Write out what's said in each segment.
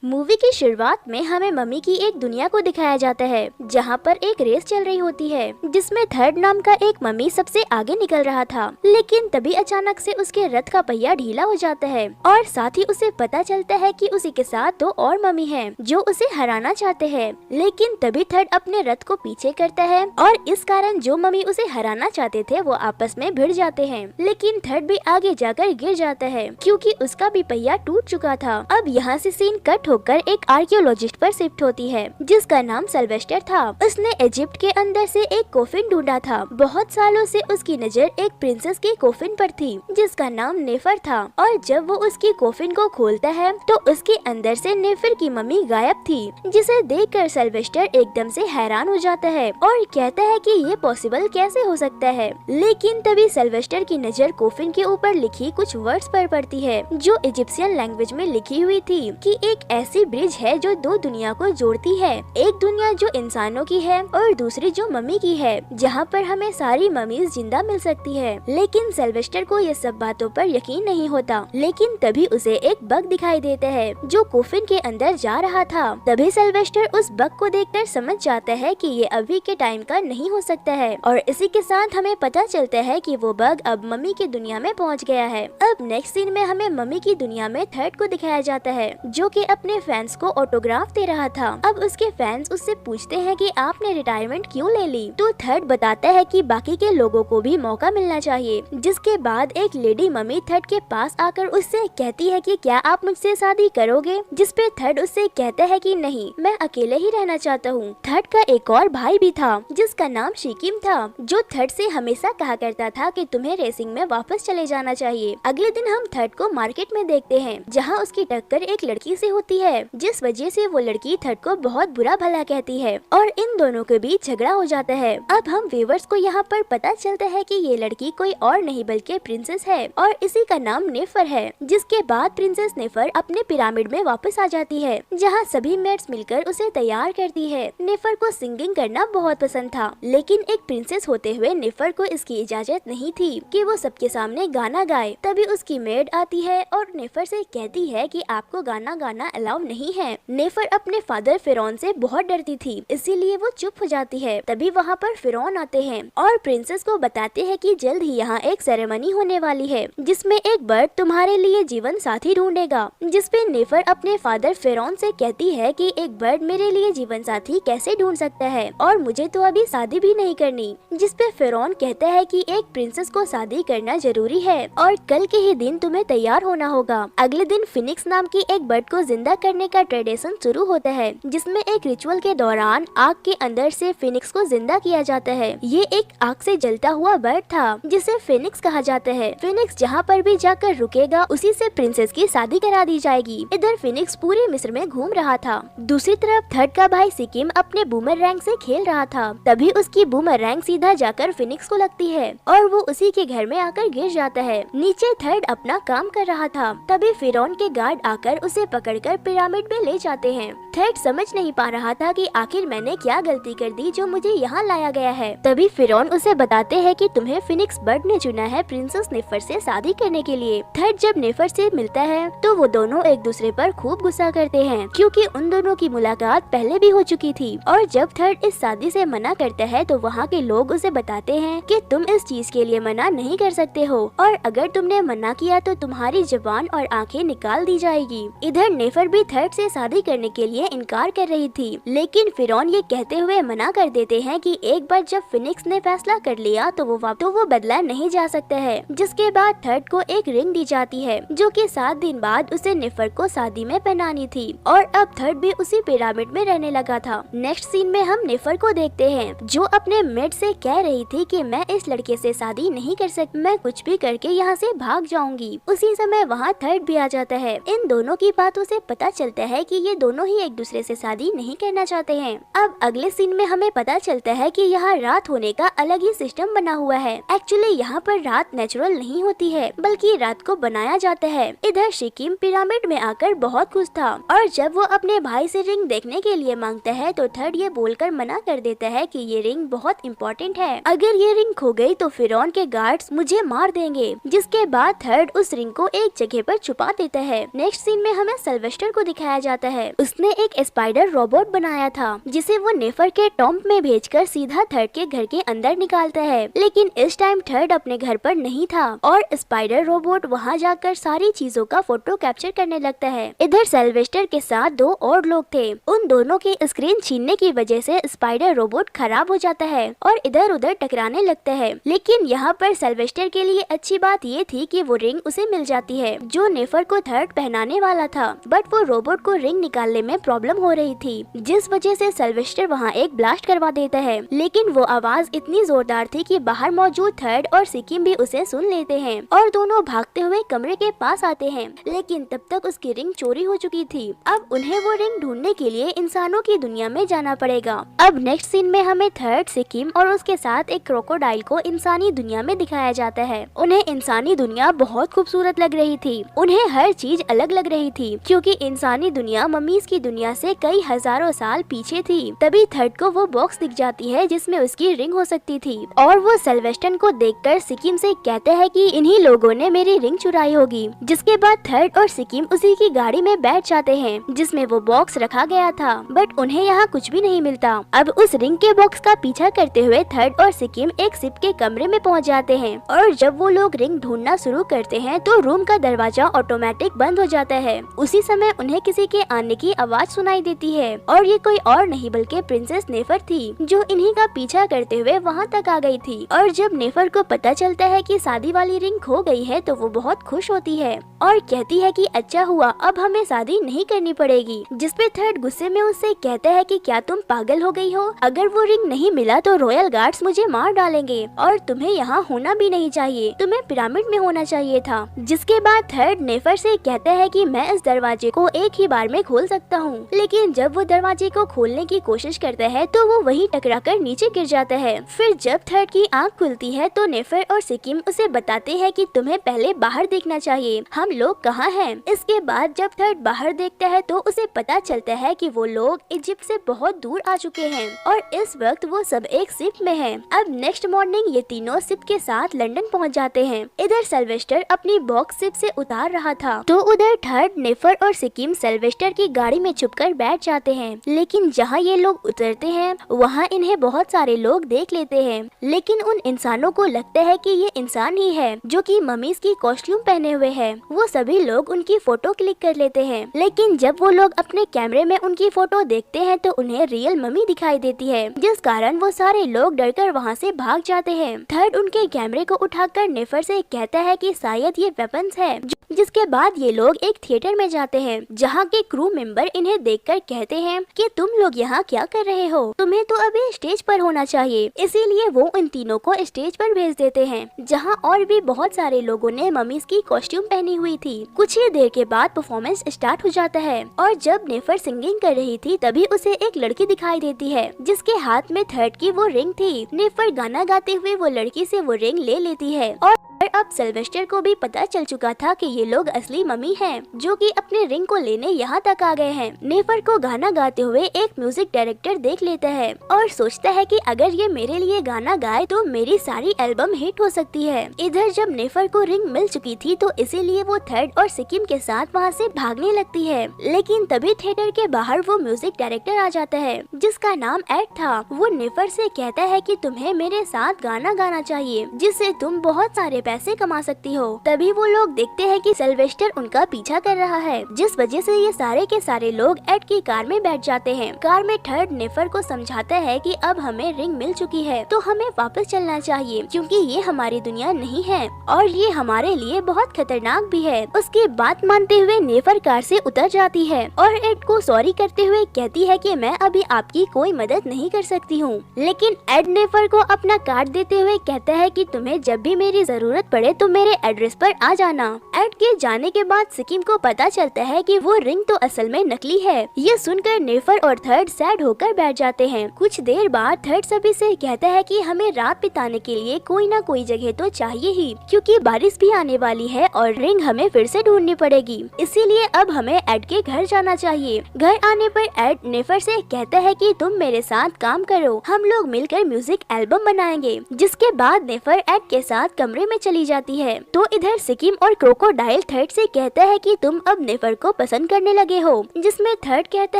Movie की शुरुआत में हमें मम्मी की एक दुनिया को दिखाया जाता है जहाँ पर एक रेस चल रही होती है जिसमें थर्ड नाम का एक मम्मी सबसे आगे निकल रहा था। लेकिन तभी अचानक से उसके रथ का पहिया ढीला हो जाता है और साथ ही उसे पता चलता है कि उसी के साथ दो और मम्मी हैं जो उसे हराना चाहते हैं। लेकिन तभी थर्ड अपने रथ को पीछे करता है और इस कारण जो मम्मी उसे हराना चाहते थे वो आपस में भिड़ जाते हैं। लेकिन थर्ड भी आगे जाकर गिर जाता है क्योंकि उसका भी पहिया टूट चुका था। अब यहाँ से सीन कट होकर एक आर्कियोलॉजिस्ट पर शिफ्ट होती है जिसका नाम सिल्वेस्टर था। उसने इजिप्ट के अंदर से एक कोफिन ढूंढा था। बहुत सालों से उसकी नजर एक प्रिंसेस की कोफिन पर थी जिसका नाम नेफर था और जब वो उसकी कोफिन को खोलता है तो उसके अंदर से नेफर की मम्मी गायब थी, जिसे देखकर सिल्वेस्टर एकदम से हैरान हो जाता है और कहता है कि ये पॉसिबल कैसे हो सकता है। लेकिन तभी सिल्वेस्टर की नजर कोफिन के ऊपर लिखी कुछ वर्ड्स पर पड़ती है जो इजिप्शियन लैंग्वेज में लिखी हुई थी कि एक ऐसी ब्रिज है जो दो दुनिया को जोड़ती है, एक दुनिया जो इंसानों की है और दूसरी जो मम्मी की है, जहाँ पर हमें सारी मम्मीज जिंदा मिल सकती है। लेकिन सिल्वेस्टर को ये सब बातों पर यकीन नहीं होता। लेकिन तभी उसे एक बग दिखाई देता है जो कोफिन के अंदर जा रहा था। तभी सिल्वेस्टर उस बग को देखकर समझ जाता है कि ये अभी के टाइम का नहीं हो सकता है और इसी के साथ हमें पता चलता है कि वो बग अब मम्मी की दुनिया में पहुँच गया है। अब नेक्स्ट सीन में हमें मम्मी की दुनिया में थर्ड को दिखाया जाता है जो कि अपने फैंस को ऑटोग्राफ दे रहा था। अब उसके फैंस उससे पूछते हैं कि आपने रिटायरमेंट क्यों ले ली, तो थर्ड बताता है कि बाकी के लोगों को भी मौका मिलना चाहिए। जिसके बाद एक लेडी मम्मी थर्ड के पास आकर उससे कहती है कि क्या आप मुझसे शादी करोगे, जिसपे थर्ड उससे कहता है कि नहीं, मैं अकेले ही रहना चाहता हूँ। थर्ड का एक और भाई भी था जिसका नाम शिकिम था जो थर्ड से हमेशा कहा करता था कि तुम्हें रेसिंग में वापस चले जाना चाहिए। अगले दिन हम थर्ड को मार्केट में देखते हैं जहाँ उसकी टक्कर एक लड़की से होती है जिस वजह से वो लड़की थर्ड को बहुत बुरा भला कहती है और इन दोनों के बीच झगड़ा हो जाता है। अब हम व्यूअर्स को यहाँ पर पता चलता है कि ये लड़की कोई और नहीं बल्कि प्रिंसेस है और इसी का नाम नेफर है। जिसके बाद प्रिंसेस नेफर अपने पिरामिड में वापस आ जाती है जहाँ सभी मेड्स मिलकर उसे तैयार करती है। नेफर को सिंगिंग करना बहुत पसंद था लेकिन एक प्रिंसेस होते हुए नेफर को इसकी इजाजत नहीं थी कि वो सबके सामने गाना गाए। तभी उसकी मेड आती है और नेफर से कहती है कि आपको गाना गाना अलाउ नहीं है। नेफर अपने फादर फिरौन से बहुत डरती थी इसीलिए वो चुप हो जाती है। तभी वहाँ पर फिरौन आते हैं और प्रिंसेस को बताते हैं कि जल्द ही यहाँ एक सेरेमनी होने वाली है जिसमें एक बर्ड तुम्हारे लिए जीवन साथी ढूंढेगा। जिसपे नेफर अपने फादर फिरौन से कहती है कि एक बर्ड मेरे लिए जीवन साथी कैसे ढूंढ सकता है और मुझे तो अभी शादी भी नहीं करनी। जिसपे फिरौन कहता है कि एक प्रिंसेस को शादी करना जरूरी है और कल के ही दिन तुम्हें तैयार होना होगा। अगले दिन फिनिक्स नाम की एक बर्ड को जिंदा करने का ट्रेडिशन शुरू होता है जिसमें एक रिचुअल के दौरान आग के अंदर से फिनिक्स को जिंदा किया जाता है। ये एक आग से जलता हुआ बर्ड था जिसे फिनिक्स कहा जाता है। फिनिक्स जहाँ पर भी जाकर रुकेगा उसी से प्रिंसेस की शादी करा दी जाएगी। इधर फिनिक्स पूरे मिस्र में घूम रहा था। दूसरी तरफ थर्ड का भाई सिकिम अपने बूमरैंग से खेल रहा था। तभी उसकी बूमरैंग सीधा जाकर फिनिक्स को लगती है और वो उसी के घर में आकर गिर जाता है। नीचे थर्ड अपना काम कर रहा था। तभी फिरौन के गार्ड आकर उसे पकड़कर पिरामिड में ले जाते हैं। थर्ड समझ नहीं पा रहा था कि आखिर मैंने क्या गलती कर दी जो मुझे यहाँ लाया गया है। तभी फिरौन उसे बताते हैं कि तुम्हें फिनिक्स बर्ड ने चुना है प्रिंसेस नेफर से शादी करने के लिए। थर्ड जब नेफर से मिलता है तो वो दोनों एक दूसरे पर खूब गुस्सा करते हैं क्योंकि उन दोनों की मुलाकात पहले भी हो चुकी थी। और जब थर्ड इस शादी से मना करता है तो वहाँ के लोग उसे बताते हैं कि तुम इस चीज के लिए मना नहीं कर सकते हो और अगर तुमने मना किया तो तुम्हारी जुबान और आंखें निकाल दी जाएगी। इधर नेफर भी थर्ड से शादी करने के लिए इनकार कर रही थी लेकिन फिरौन ये कहते हुए मना कर देते हैं कि एक बार जब फिनिक्स ने फैसला कर लिया तो वो बदला नहीं जा सकता है। जिसके बाद थर्ड को एक रिंग दी जाती है जो कि 7 दिन बाद उसे नेफर को शादी में पहनानी थी और अब थर्ड भी उसी पिरामिड में रहने लगा था। नेक्स्ट सीन में हम नेफर को देखते हैं जो अपने मेड से कह रही थी कि मैं इस लड़के से शादी नहीं कर सकती, मैं कुछ भी करके यहाँ से भाग जाऊंगी। उसी समय वहाँ थर्ड भी आ जाता है। इन दोनों की बातों से पता चलता है कि ये दोनों ही एक दूसरे से शादी नहीं करना चाहते हैं। अब अगले सीन में हमें पता चलता है कि यहाँ रात होने का अलग ही सिस्टम बना हुआ है। एक्चुअली यहाँ पर रात नेचुरल नहीं होती है बल्कि रात को बनाया जाता है। इधर शिकिम पिरामिड में आकर बहुत खुश था और जब वो अपने भाई से रिंग देखने के लिए मांगता है तो थर्ड ये बोलकर मना कर देता है कि ये रिंग बहुत इम्पोर्टेंट है, अगर ये रिंग खो गई तो फिरौन के गार्ड्स मुझे मार देंगे। जिसके बाद थर्ड उस रिंग को एक जगह पर छुपा देता है। नेक्स्ट सीन में हमें सिल्वेस्टर को दिखाया जाता है। उसने एक स्पाइडर रोबोट बनाया था जिसे वो नेफर के टॉम्ब में भेजकर सीधा थर्ड के घर के अंदर निकालता है। लेकिन इस टाइम थर्ड अपने घर पर नहीं था और स्पाइडर रोबोट वहाँ जाकर सारी चीजों का फोटो कैप्चर करने लगता है। इधर सिल्वेस्टर के साथ दो और लोग थे। उन दोनों के स्क्रीन छीनने की वजह से स्पाइडर रोबोट खराब हो जाता है और इधर उधर टकराने लगता है। लेकिन यहाँ पर सिल्वेस्टर के लिए अच्छी बात ये थी कि वो रिंग उसे मिल जाती है जो नेफर को थर्ड पहनाने वाला था। बट वो रोबोट को रिंग निकालने में प्रॉब्लम हो रही थी, जिस वजह से सिल्वेस्टर वहाँ एक ब्लास्ट करवा देता है। लेकिन वो आवाज इतनी जोरदार थी कि बाहर मौजूद थर्ड और सिक्किम भी उसे सुन लेते हैं और दोनों भागते हुए कमरे के पास आते हैं। लेकिन तब तक उसकी रिंग चोरी हो चुकी थी। अब उन्हें वो रिंग ढूंढने के लिए इंसानों की दुनिया में जाना पड़ेगा। अब नेक्स्ट सीन में हमें थर्ड, सिक्किम और उसके साथ एक क्रोकोडाइल को इंसानी दुनिया में दिखाया जाता है। उन्हें इंसानी दुनिया बहुत खूबसूरत लग रही थी। उन्हें हर चीज अलग लग रही थी क्योंकि इंसानी दुनिया मम्मीज की दुनिया से कई हजारों साल पीछे थी। तभी थर्ड को वो बॉक्स दिख जाती है जिसमें उसकी रिंग हो सकती थी और वो सिल्वेस्टर को देखकर सिक्किम से कहते हैं कि इन्हीं लोगों ने मेरी रिंग चुराई होगी। जिसके बाद थर्ड और सिक्किम उसी की गाड़ी में बैठ जाते हैं जिसमें वो बॉक्स रखा गया था। बट उन्हें यहाँ कुछ भी नहीं मिलता। अब उस रिंग के बॉक्स का पीछा करते हुए थर्ड और सिक्किम एक शिप के कमरे में पहुँच जाते हैं और जब वो लोग रिंग ढूंढना शुरू करते हैं तो रूम का दरवाजा ऑटोमेटिक बंद हो जाता है। उसी समय उन्हें किसी के आने की आवाज सुनाई देती है और ये कोई और नहीं बल्कि प्रिंसेस नेफर थी जो इन्हीं का पीछा करते हुए वहाँ तक आ गई थी। और जब नेफर को पता चलता है कि शादी वाली रिंग खो गई है तो वो बहुत खुश होती है और कहती है कि अच्छा हुआ, अब हमें शादी नहीं करनी पड़ेगी। जिसपे थर्ड गुस्से में उससे कहता है कि क्या तुम पागल हो गई हो? अगर वो रिंग नहीं मिला तो रॉयल गार्ड्स मुझे मार डालेंगे और तुम्हें यहाँ होना भी नहीं चाहिए, तुम्हें पिरामिड में होना चाहिए था। जिसके बाद थर्ड नेफर से कहता है कि मैं इस दरवाजे को एक ही बार में खोल सकता हूँ। लेकिन जब वो दरवाजे को खोलने की कोशिश करता है तो वो वहीं टकराकर नीचे गिर जाता है। फिर जब थर्ड की आंख खुलती है तो नेफर और सिक्किम उसे बताते हैं कि तुम्हें पहले बाहर देखना चाहिए, हम लोग कहाँ हैं। इसके बाद जब थर्ड बाहर देखता है तो उसे पता चलता है कि वो लोग इजिप्ट से बहुत दूर आ चुके हैं और इस वक्त वो सब एक शिप में हैं। अब नेक्स्ट मॉर्निंग ये तीनों शिप के साथ लंदन पहुंच जाते हैं। इधर सिल्वेस्टर अपनी बॉक्स शिप से उतार रहा था तो उधर थर्ड, नेफर और सिक्किम सिल्वेस्टर की गाड़ी में छुपकर बैठ जाते हैं। लेकिन जहाँ ये लोग उतरते हैं वहाँ इन्हें बहुत सारे लोग देख लेते हैं। लेकिन उन इंसानों को लगता है कि ये इंसान ही है जो कि मम्मीज की कॉस्ट्यूम पहने हुए है। वो सभी लोग उनकी फोटो क्लिक कर लेते हैं। लेकिन जब वो लोग अपने कैमरे में उनकी फोटो देखते हैं तो उन्हें रियल मम्मी दिखाई देती है, जिस कारण वो सारे लोग डरकर वहाँ से भाग जाते हैं। थर्ड उनके कैमरे को उठाकर नेफर से कहता है कि शायद ये वेपन्स है। जिसके बाद ये लोग एक थिएटर में जाते हैं जहाँ के क्रू मेंबर इन्हें देखकर कहते हैं कि तुम लोग यहाँ क्या कर रहे हो, तुम्हें तो अभी स्टेज पर होना चाहिए। इसीलिए वो इन तीनों को स्टेज पर भेज देते हैं जहाँ और भी बहुत सारे लोगों ने मम्मीज की कॉस्ट्यूम पहनी हुई थी। कुछ ही देर के बाद परफॉर्मेंस स्टार्ट हो जाता है और जब नेफर सिंगिंग कर रही थी तभी उसे एक लड़की दिखाई देती है जिसके हाथ में थर्ड की वो रिंग थी। नेफर गाना गाते हुए वो लड़की से वो रिंग ले लेती है और अब सिल्वेस्टर को भी पता चल चुका था कि ये लोग असली मम्मी हैं जो कि अपने रिंग को लेने यहाँ तक आ गए हैं। नेफर को गाना गाते हुए एक म्यूजिक डायरेक्टर देख लेता है और सोचता है कि अगर ये मेरे लिए गाना गाए तो मेरी सारी एल्बम हिट हो सकती है। इधर जब नेफर को रिंग मिल चुकी थी तो इसीलिए वो थर्ड और सिक्किम के साथ वहाँ से भागने लगती है। लेकिन तभी थिएटर के बाहर वो म्यूजिक डायरेक्टर आ जाता है जिसका नाम एड था। वो नेफर से कहता है कि तुम्हें मेरे साथ गाना गाना चाहिए जिससे तुम बहुत सारे पैसे कमा सकती हो। तभी वो लोग देखते हैं कि सिल्वेस्टर उनका पीछा कर रहा है, जिस वजह से ये सारे के सारे लोग एड की कार में बैठ जाते हैं। कार में थर्ड नेफर को समझाता है कि अब हमें रिंग मिल चुकी है तो हमें वापस चलना चाहिए क्योंकि ये हमारी दुनिया नहीं है और ये हमारे लिए बहुत खतरनाक भी है। उसकी बात मानते हुए नेफर कार से उतर जाती है और एड को सॉरी करते हुए कहती है कि मैं अभी आपकी कोई मदद नहीं कर सकती हूँ। लेकिन एड नेफर को अपना कार्ड देते हुए कहता है कि तुम्हें जब भी मेरी जरूरत पड़े तो मेरे एड्रेस पर आ जाना। एड के जाने के बाद सिक्किम को पता चलता है कि वो रिंग तो असल में नकली है। ये सुनकर नेफर और थर्ड सैड होकर बैठ जाते हैं। कुछ देर बाद थर्ड सभी से कहता है कि हमें रात बिताने के लिए कोई ना कोई जगह तो चाहिए ही क्योंकि बारिश भी आने वाली है और रिंग हमें फिर से ढूंढनी पड़ेगी। इसीलिए अब हमें एड के घर जाना चाहिए। घर आने पर एड नेफर से कहता है कि तुम मेरे साथ काम करो, हम लोग मिलकर म्यूजिक एल्बम बनाएंगे। जिसके बाद नेफर एड के साथ कमरे में चली चली जाती है। तो इधर सिकिम और क्रोकोडाइल थर्ड से कहता है कि तुम अब नेफर को पसंद करने लगे हो, जिसमें थर्ड कहता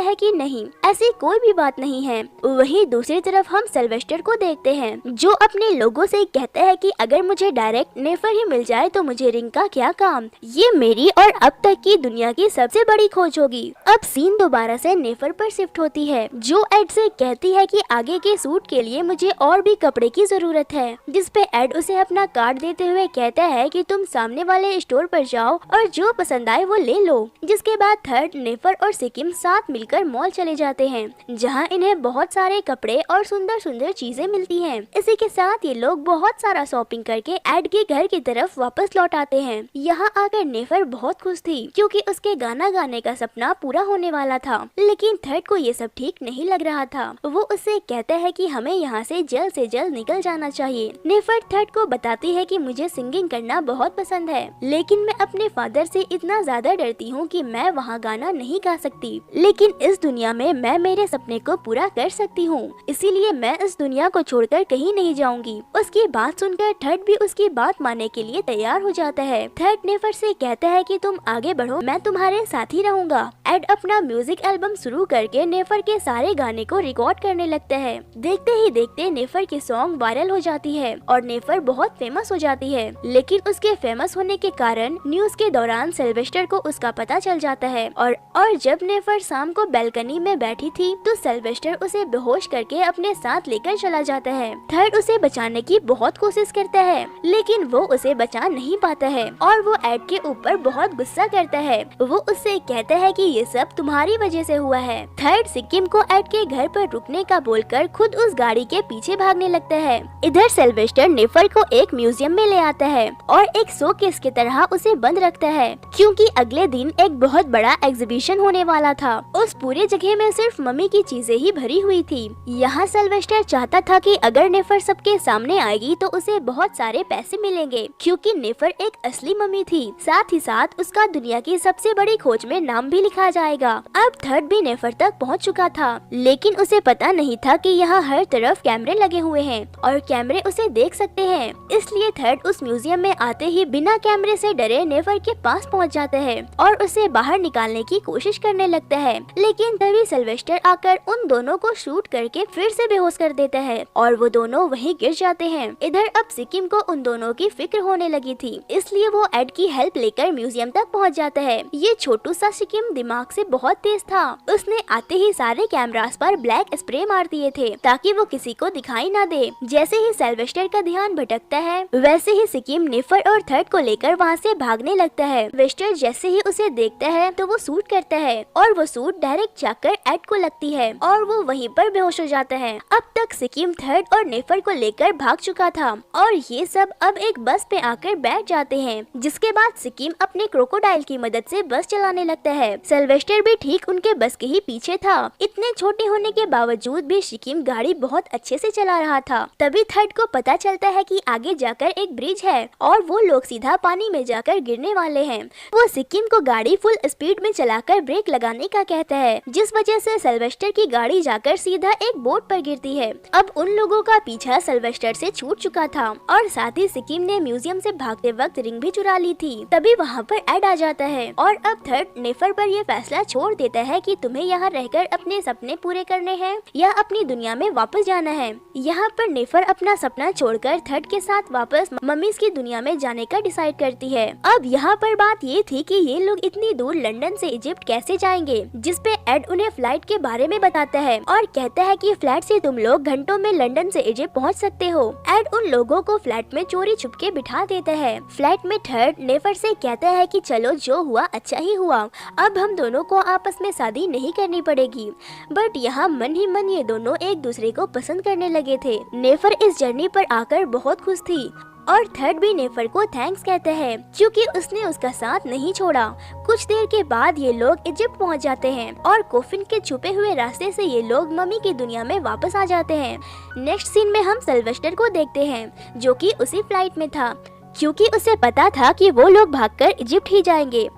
है कि नहीं, ऐसी कोई भी बात नहीं है। वहीं दूसरी तरफ हम सिल्वेस्टर को देखते हैं, जो अपने लोगों से कहता है कि अगर मुझे डायरेक्ट नेफर ही मिल जाए तो मुझे रिंग का क्या काम, ये मेरी और अब तक की दुनिया की सबसे बड़ी खोज होगी। अब सीन दोबारा से नेफर पर शिफ्ट होती है, जो एड से कहती है कि आगे के सूट के लिए मुझे और भी कपड़े की जरूरत है, जिसपे एड उसे अपना कार्ड देते हुए कहता है कि तुम सामने वाले स्टोर पर जाओ और जो पसंद आए वो ले लो। जिसके बाद थर्ड, नेफर और सिकिम साथ मिलकर मॉल चले जाते हैं, जहां इन्हें बहुत सारे कपड़े और सुंदर सुंदर चीजें मिलती हैं। इसी के साथ ये लोग बहुत सारा शॉपिंग करके एड के घर की तरफ वापस लौट आते हैं। यहाँ आकर नेफर बहुत खुश थी, क्योंकि उसके गाना गाने का सपना पूरा होने वाला था। लेकिन थर्ड को ये सब ठीक नहीं लग रहा था। वो उससे कहता है कि हमें यहाँ से जल्द निकल जाना चाहिए। नेफर थर्ड को बताती है कि मुझे सिंगिंग करना बहुत पसंद है, लेकिन मैं अपने फादर से इतना ज्यादा डरती हूँ कि मैं वहाँ गाना नहीं गा सकती। लेकिन इस दुनिया में मैं मेरे सपने को पूरा कर सकती हूँ, इसीलिए मैं इस दुनिया को छोड़कर कहीं नहीं जाऊंगी। उसकी बात सुनकर थर्ड भी उसकी बात मानने के लिए तैयार हो जाता है। थर्ड नेफर से कहता है कि तुम आगे बढ़ो, मैं तुम्हारे साथ ही रहूंगा। एड अपना म्यूजिक एल्बम शुरू करके नेफर के सारे गाने को रिकॉर्ड करने लगता है। देखते ही देखते नेफर की सॉन्ग वायरल हो जाती है और नेफर बहुत फेमस हो जाती है। लेकिन उसके फेमस होने के कारण न्यूज के दौरान सिल्वेस्टर को उसका पता चल जाता है और जब नेफर शाम को बैल्कनी में बैठी थी तो सिल्वेस्टर उसे बेहोश करके अपने साथ लेकर चला जाता है। थर्ड उसे बचाने की बहुत कोशिश करता है, लेकिन वो उसे बचा नहीं पाता है और वो एड के ऊपर बहुत गुस्सा करता है। वो उससे कहता है कि ये सब तुम्हारी वजह से हुआ है। थर्ड सिक्किम को एड के घर पर रुकने का बोलकर खुद उस गाड़ी के पीछे भागने लगता है। इधर सिल्वेस्टर नेफर को एक म्यूजियम में ले आता है और एक शोकेस की तरह उसे बंद रखता है, क्योंकि अगले दिन एक बहुत बड़ा एग्जीबिशन होने वाला था। उस पूरे जगह में सिर्फ मम्मी की चीजें ही भरी हुई थी। यहाँ सिल्वेस्टर चाहता था कि अगर नेफर सबके सामने आएगी तो उसे बहुत सारे पैसे मिलेंगे, क्योंकि नेफर एक असली मम्मी थी। साथ ही साथ उसका दुनिया की सबसे बड़ी खोज में नाम भी लिखा जाएगा। अब थर्ड भी नेफर तक पहुँच चुका था, लेकिन उसे पता नहीं था कि यहाँ हर तरफ कैमरे लगे हुए हैं और कैमरे उसे देख सकते हैं। इसलिए थर्ड उस म्यूजियम में आते ही बिना कैमरे से डरे नेफर के पास पहुँच जाता है और उसे बाहर निकालने की कोशिश करने लगता है। लेकिन तभी सिल्वेस्टर आकर उन दोनों को शूट करके फिर से बेहोश कर देता है और वो दोनों वहीं गिर जाते हैं। इधर अब सिक्किम को उन दोनों की फिक्र होने लगी थी, इसलिए वो एड की हेल्प लेकर म्यूजियम तक पहुंच जाता है। ये छोटू सा सिक्किम दिमाग से बहुत तेज था। उसने आते ही सारे कैमरास पर ब्लैक स्प्रे मार दिए थे ताकि वो किसी को दिखाई ना दे। जैसे ही सिल्वेस्टर का ध्यान भटकता है, वैसे ही सिक्किम नेफर और थर्ड को लेकर वहाँ से भागने लगता है। वेस्टर जैसे ही उसे देखता है तो वो शूट करता है और वो शूट डायरेक्ट जाकर एड को लगती है और वो वहीं पर बेहोश हो जाता है। अब तक सिक्किम थर्ड और नेफर को लेकर भाग चुका था और ये सब अब एक बस पे आकर बैठ जाते हैं, जिसके बाद सिक्किम अपने क्रोकोडाइल की मदद से बस चलाने लगता है। सिल्वेस्टर भी ठीक उनके बस के ही पीछे था। इतने छोटे होने के बावजूद भी सिक्किम गाड़ी बहुत अच्छे से चला रहा था। तभी थर्ड को पता चलता है कि आगे जाकर एक ब्रिज है और वो लोग सीधा पानी में जाकर गिरने वाले हैं। वो सिक्किम को गाड़ी फुल स्पीड में चलाकर ब्रेक लगाने का कहता है, जिस वजह से सिल्वेस्टर की गाड़ी जाकर सीधा एक बोट पर गिरती है। अब उन लोगों का पीछा सिल्वेस्टर से छूट चुका था और साथ ही सिक्किम ने म्यूजियम से भागते वक्त रिंग भी चुरा ली थी। तभी वहाँ पर एड आ जाता है और अब थर्ड नेफर पर ये फैसला छोड़ देता है कि तुम्हें यहाँ रहकर अपने सपने पूरे करने हैं या अपनी दुनिया में वापस जाना है। यहाँ पर नेफर अपना सपना छोड़कर थर्ड के साथ वापस मम्मीज की दुनिया में जाने का डिसाइड करती है। अब यहाँ पर बात ये थी कि ये लोग इतनी दूर लंदन से इजिप्ट कैसे जाएंगे, जिसपे एड उन्हें फ्लाइट के बारे में बताता है और कहता है कि फ्लाइट से तुम लोग घंटों में लंदन से इजिप्ट पहुंच सकते हो। एड उन लोगों को फ्लाइट में चोरी छुपके बिठा देता है। फ्लाइट में थर्ड नेफर से कहता है कि चलो जो हुआ अच्छा ही हुआ, अब हम दोनों को आपस में शादी नहीं करनी पड़ेगी। बट यहाँ मन ही मन ये दोनों एक दूसरे को पसंद करने लगे थे। नेफर इस जर्नी पर आकर बहुत खुश थी और थर्ड भी नेफर को थैंक्स कहते हैं क्योंकि उसने उसका साथ नहीं छोड़ा। कुछ देर के बाद ये लोग इजिप्ट पहुंच जाते हैं और कोफिन के छुपे हुए रास्ते से ये लोग मम्मी की दुनिया में वापस आ जाते हैं। नेक्स्ट सीन में हम सिल्वेस्टर को देखते हैं जो कि उसी फ्लाइट में था, क्योंकि उसे पता था कि वो लोग भागकर इजिप्ट ही जाएंगे।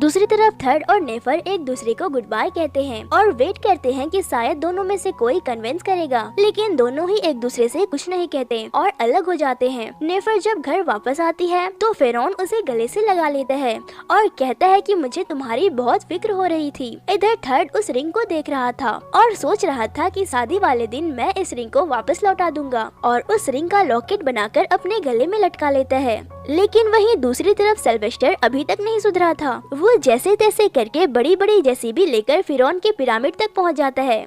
दूसरी तरफ थर्ड और नेफर एक दूसरे को गुड बाय कहते हैं और वेट करते हैं कि शायद दोनों में से कोई कन्विंस करेगा, लेकिन दोनों ही एक दूसरे से कुछ नहीं कहते और अलग हो जाते हैं। नेफर जब घर वापस आती है तो फिरौन उसे गले से लगा लेता है और कहता है कि मुझे तुम्हारी बहुत फिक्र हो रही थी। इधर थर्ड उस रिंग को देख रहा था और सोच रहा था कि शादी वाले दिन मैं इस रिंग को वापस लौटा दूंगा और उस रिंग का लॉकेट बनाकर अपने गले में लटका लेता है। लेकिन वहीं दूसरी तरफ सिल्वेस्टर अभी तक नहीं सुधरा था। वो जैसे तैसे करके बड़ी बड़ी जेसीबी लेकर फिरौन के पिरामिड तक पहुंच जाता है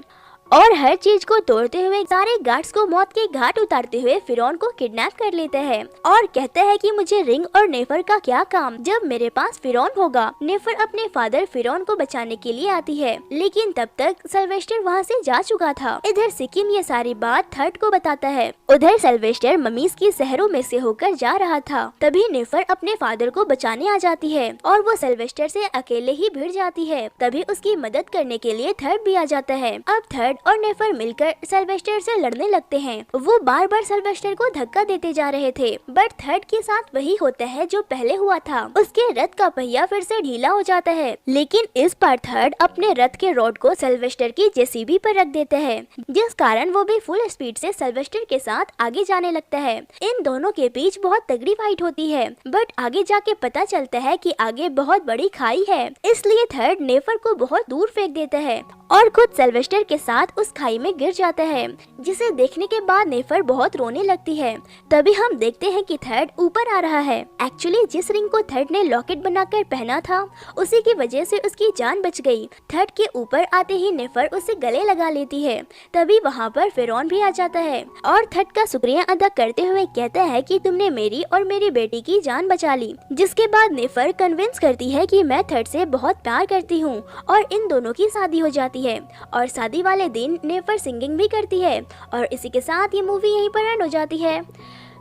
और हर चीज को तोड़ते हुए सारे गार्ड्स को मौत के घाट उतारते हुए फिरौन को किडनैप कर लेता है और कहता है कि मुझे रिंग और नेफर का क्या काम जब मेरे पास फिरौन होगा। नेफर अपने फादर फिरौन को बचाने के लिए आती है, लेकिन तब तक सिल्वेस्टर वहाँ से जा चुका था। इधर सिकिम ये सारी बात थर्ड को बताता है। उधर सिल्वेस्टर ममीज की शहरों में से होकर जा रहा था, तभी नेफर अपने फादर को बचाने आ जाती है और वो सिल्वेस्टर से अकेले ही भिड़ जाती है। तभी उसकी मदद करने के लिए थर्ड भी आ जाता है। अब थर्ड और नेफर मिलकर सिल्वेस्टर से लड़ने लगते हैं। वो बार बार सिल्वेस्टर को धक्का देते जा रहे थे, बट थर्ड के साथ वही होता है जो पहले हुआ था। उसके रथ का पहिया फिर से ढीला हो जाता है, लेकिन इस बार थर्ड अपने रथ के रॉड को सिल्वेस्टर की जेसीबी पर रख देता है, जिस कारण वो भी फुल स्पीड से सिल्वेस्टर के साथ आगे जाने लगता है। इन दोनों के बीच बहुत तगड़ी फाइट होती है, बट आगे जाके पता चलता है कि आगे बहुत बड़ी खाई है, इसलिए थर्ड नेफर को बहुत दूर फेंक देता है और खुद सिल्वेस्टर के साथ उस खाई में गिर जाता है, जिसे देखने के बाद नेफर बहुत रोने लगती है। तभी हम देखते हैं कि थर्ड ऊपर आ रहा है। एक्चुअली जिस रिंग को थर्ड ने लॉकेट बनाकर पहना था, उसी की वजह से उसकी जान बच गई। थर्ड के ऊपर आते ही नेफर उसे गले लगा लेती है। तभी वहाँ पर फिरौन भी आ जाता है और थर्ड का शुक्रिया अदा करते हुए कहता है कि तुमने मेरी और मेरी बेटी की जान बचा ली। जिसके बाद नेफर कन्विंस करती है कि मैं थर्ड से बहुत प्यार करती हूँ और इन दोनों की शादी हो जाती है और शादी वाले दिन नेफर सिंगिंग भी करती है और इसी के साथ ये मूवी यहीं पर एंड हो जाती है।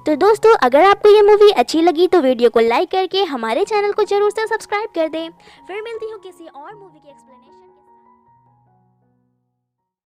तो दोस्तों, अगर आपको ये मूवी अच्छी लगी तो वीडियो को लाइक करके हमारे चैनल को जरूर से सब्सक्राइब कर दें। फिर मिलती हूँ किसी और मूवी की एक्सप्लेनेशन।